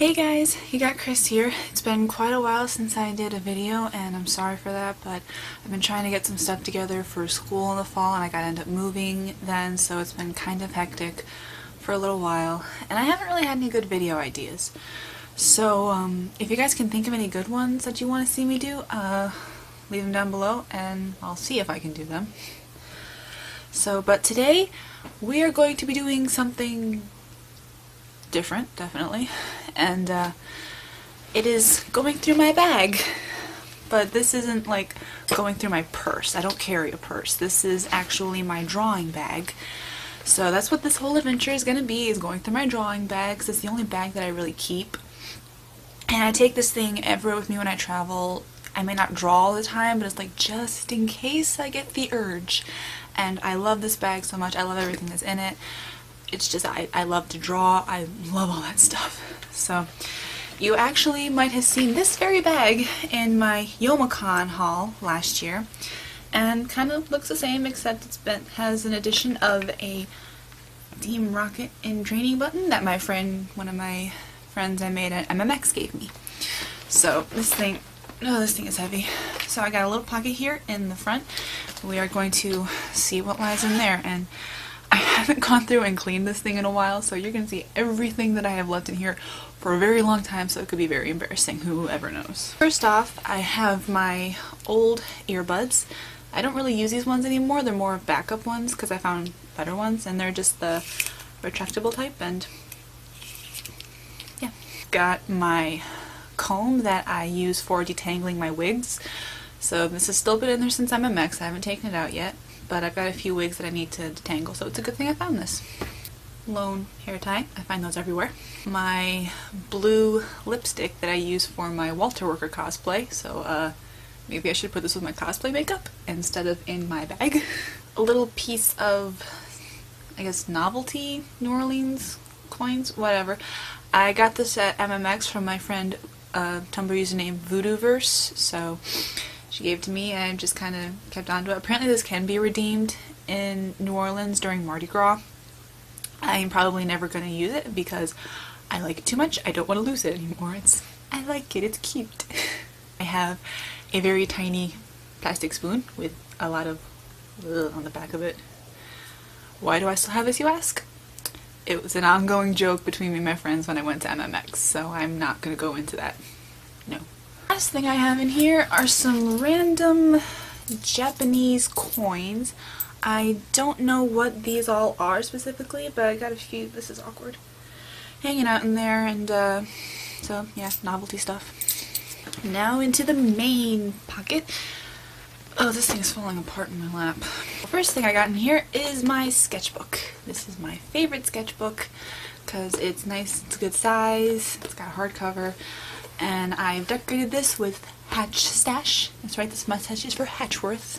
Hey guys, you got Chris here. It's been quite a while since I did a video and I'm sorry for that, but I've been trying to get some stuff together for school in the fall and I gotta end up moving then, so it's been kind of hectic for a little while and I haven't really had any good video ideas. So if you guys can think of any good ones that you want to see me do, leave them down below and I'll see if I can do them. But today we are going to be doing something different, definitely, and it is going through my bag. But this isn't like going through my purse. I don't carry a purse. This is actually my drawing bag. So that's what this whole adventure is going to be, is going through my drawing bag, 'cause it's the only bag that I really keep. And I take this thing everywhere with me when I travel. I may not draw all the time, but it's like just in case I get the urge. And I love this bag so much. I love everything that's in it. It's just, I love to draw. I love all that stuff. So you actually might have seen this very bag in my YomaCon haul last year. And kind of looks the same, except has an addition of a Team Rocket and training button that one of my friends I made at MMX gave me. So this thing is heavy. So I got a little pocket here in the front. We are going to see what lies in there, and I haven't gone through and cleaned this thing in a while, so you're going to see everything that I have left in here for a very long time, so it could be very embarrassing, whoever knows. First off, I have my old earbuds. I don't really use these ones anymore. They're more backup ones because I found better ones, and they're just the retractable type, and yeah. Got my comb that I use for detangling my wigs. So this has still been in there since MMX. I haven't taken it out yet, but I've got a few wigs that I need to detangle, so it's a good thing I found this. Lone hair tie. I find those everywhere. My blue lipstick that I use for my Walter Worker cosplay, so maybe I should put this with my cosplay makeup instead of in my bag. A little piece of, I guess, novelty New Orleans coins, whatever. I got this at MMX from my friend, Tumblr username Voodooverse, so she gave it to me and I just kind of kept on to it. Apparently this can be redeemed in New Orleans during Mardi Gras. I'm probably never going to use it because I like it too much. I don't want to lose it anymore. I like it. It's cute. I have a very tiny plastic spoon with a lot of on the back of it. Why do I still have this, you ask? It was an ongoing joke between me and my friends when I went to MMX, so I'm not going to go into that. No. Last thing I have in here are some random Japanese coins. I don't know what these all are specifically, but I got a few, this is awkward, hanging out in there, and so yeah, novelty stuff. Now into the main pocket. Oh, this thing is falling apart in my lap. The first thing I got in here is my sketchbook. This is my favorite sketchbook because it's nice, it's a good size, it's got a hardcover, and I've decorated this with Hatch Stash. That's right, this mustache is for Hatchworth.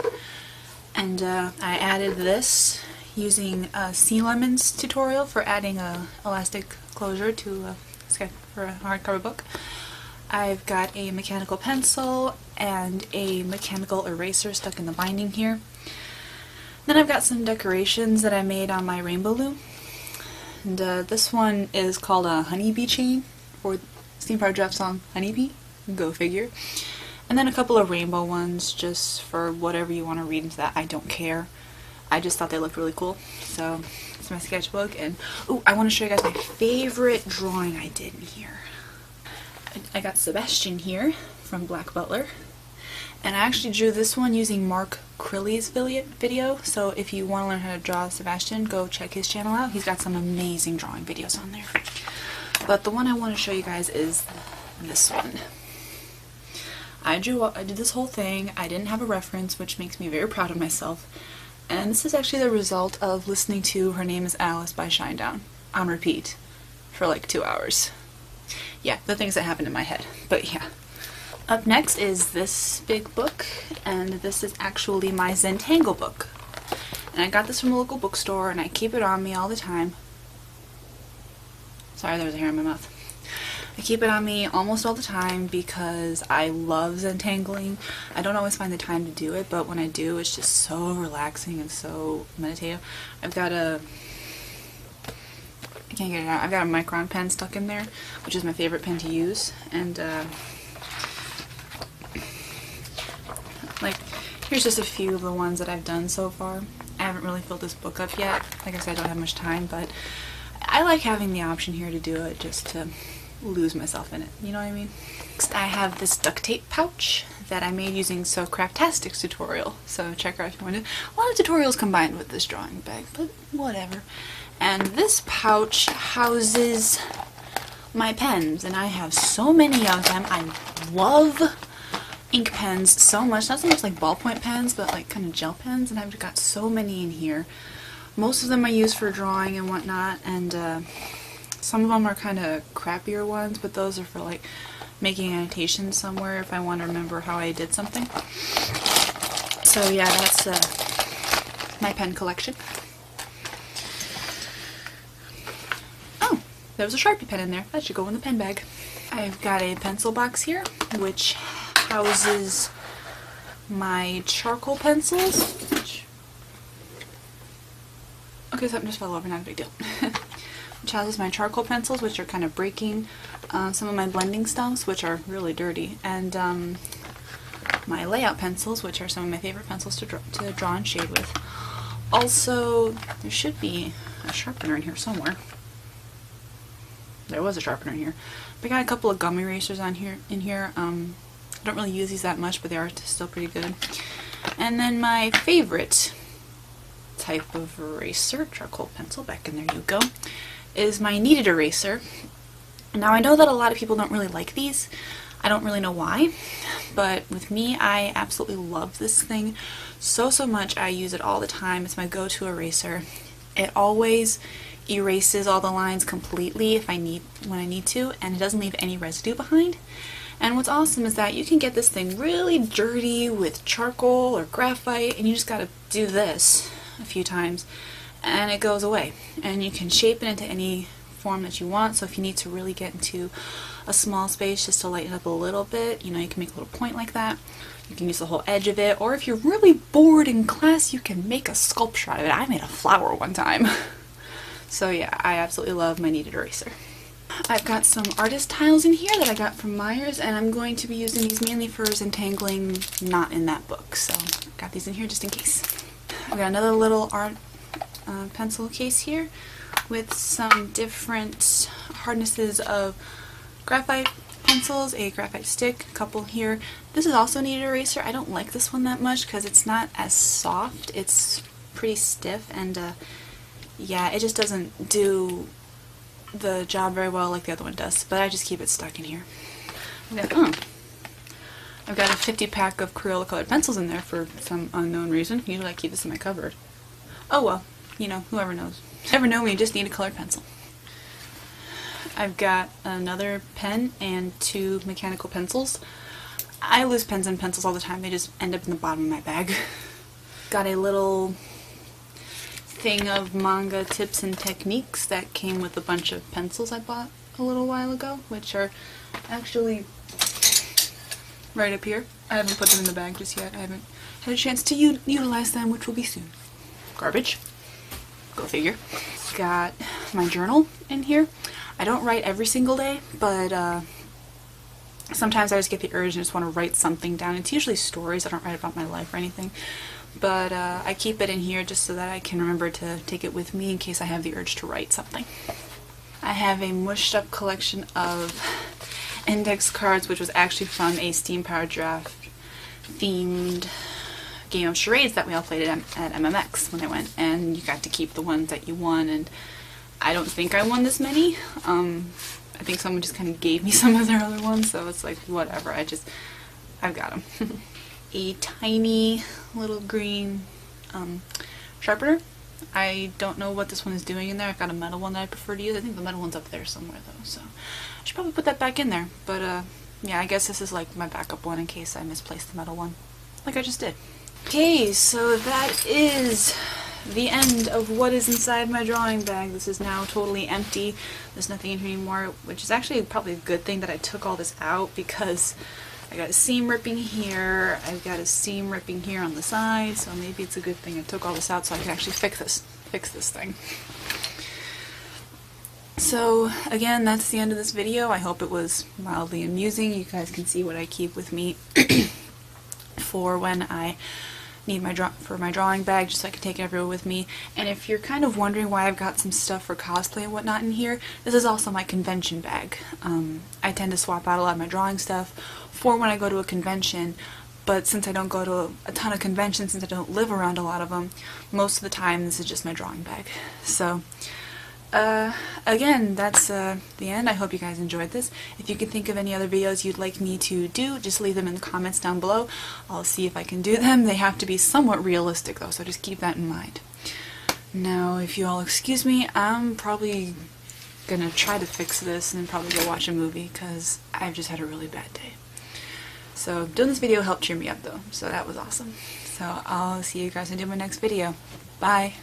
And I added this using a Sea Lemons tutorial for adding a elastic closure to for a hardcover book. I've got a mechanical pencil and a mechanical eraser stuck in the binding here. Then I've got some decorations that I made on my rainbow loom. And this one is called a honeybee chain for Steam Power Draft song Honeybee. Go figure. And then a couple of rainbow ones just for whatever you want to read into that. I don't care. I just thought they looked really cool. So it's my sketchbook. And ooh, I want to show you guys my favorite drawing I did in here. I got Sebastian here from Black Butler, and I actually drew this one using Mark Crilly's video, so if you want to learn how to draw Sebastian, go check his channel out. He's got some amazing drawing videos on there. But the one I want to show you guys is this one. I did this whole thing. I didn't have a reference, which makes me very proud of myself, and this is actually the result of listening to Her Name is Alice by Shinedown on repeat for like 2 hours. Yeah, the things that happened in my head, but yeah. Up next is this big book, and this is actually my Zentangle Book. And I got this from a local bookstore, and I keep it on me all the time. Sorry, there was a hair in my mouth. I keep it on me almost all the time because I love Zentangling. I don't always find the time to do it, but when I do, it's just so relaxing and so meditative. I've got a I can't get it out. I've got a micron pen stuck in there, which is my favorite pen to use, and like, here's just a few of the ones that I've done so far. I haven't really filled this book up yet. Like I said, I don't have much time, but I like having the option here to do it just to lose myself in it. You know what I mean? Next, I have this duct tape pouch that I made using So Craftastic's tutorial. So check out if you want to. A lot of tutorials combined with this drawing bag, but whatever. And this pouch houses my pens, and I have so many of them. I love ink pens so much. Not so much like ballpoint pens, but like kind of gel pens, and I've got so many in here. Most of them I use for drawing and whatnot, and some of them are kind of crappier ones, but those are for like making annotations somewhere if I want to remember how I did something. So yeah, that's my pen collection. Oh, there was a Sharpie pen in there. That should go in the pen bag. I've got a pencil box here, which houses my charcoal pencils. Okay, something just fell over, not a big deal. Which houses my charcoal pencils, which are kind of breaking, some of my blending stumps, which are really dirty, and my layout pencils, which are some of my favorite pencils to draw and shade with. Also, there should be a sharpener in here somewhere. There was a sharpener in here. But I got a couple of gum erasers in here. I don't really use these that much, but they are still pretty good. And then my favorite type of eraser, charcoal pencil, back in there you go, is my kneaded eraser. Now I know that a lot of people don't really like these. I don't really know why, but with me, I absolutely love this thing so much. I use it all the time. It's my go-to eraser. It always erases all the lines completely when I need to, and it doesn't leave any residue behind. And what's awesome is that you can get this thing really dirty with charcoal or graphite, and you just gotta do this a few times and it goes away, and you can shape it into any form that you want. So if you need to really get into a small space just to lighten it up a little bit, you know, you can make a little point like that. You can use the whole edge of it, or if you're really bored in class, you can make a sculpture out of it. I made a flower one time. So yeah, I absolutely love my kneaded eraser. I've got some artist tiles in here that I got from Myers, and I'm going to be using these mainly for Zentangling, not in that book. So I've got these in here just in case. I've got another little art pencil case here with some different hardnesses of graphite pencils, a graphite stick, a couple here. This is also a kneaded eraser. I don't like this one that much because it's not as soft. It's pretty stiff, and yeah, it just doesn't do the job very well like the other one does, but I just keep it stuck in here. I've got a 50 pack of Crayola colored pencils in there for some unknown reason. Usually I keep this in my cupboard. Oh well, you know, whoever knows. Never know when you just need a colored pencil. I've got another pen and 2 mechanical pencils. I lose pens and pencils all the time. They just end up in the bottom of my bag. Got a little thing of manga tips and techniques that came with a bunch of pencils I bought a little while ago, which are actually right up here. I haven't put them in the bag just yet. I haven't had a chance to utilize them, which will be soon. Garbage. Go figure. Got my journal in here. I don't write every single day, but sometimes I just get the urge and just want to write something down. It's usually stories. I don't write about my life or anything. But I keep it in here just so that I can remember to take it with me in case I have the urge to write something. I have a mushed up collection of index cards, which was actually from a Steam Power Draft themed game of charades that we all played at MMX when I went, and you got to keep the ones that you won, and I don't think I won this many. I think someone just kind of gave me some of their other ones, so it's like whatever, I've got them. A tiny little green sharpener. I don't know what this one is doing in there. I've got a metal one that I prefer to use. I think the metal one's up there somewhere though, so I should probably put that back in there. But yeah, I guess this is like my backup one in case I misplaced the metal one, like I just did. Okay, so that is the end of what is inside my drawing bag. This is now totally empty. There's nothing in here anymore, which is actually probably a good thing that I took all this out, because I got a seam ripping here, I've got a seam ripping here on the side, so maybe it's a good thing I took all this out so I can actually fix this thing. So again, that's the end of this video. I hope it was mildly amusing. You guys can see what I keep with me for when I need my drawing bag, just so I can take it everywhere with me. And if you're kind of wondering why I've got some stuff for cosplay and whatnot in here, this is also my convention bag. I tend to swap out a lot of my drawing stuff for when I go to a convention, but since I don't go to a ton of conventions, since I don't live around a lot of them, most of the time this is just my drawing bag. So again, that's the end. I hope you guys enjoyed this. If you can think of any other videos you'd like me to do, just leave them in the comments down below. I'll see if I can do them. They have to be somewhat realistic though, so just keep that in mind. Now, if you all excuse me, I'm probably gonna try to fix this and then probably go watch a movie, because I've just had a really bad day. So doing this video helped cheer me up though, so that was awesome. So I'll see you guys in my next video. Bye!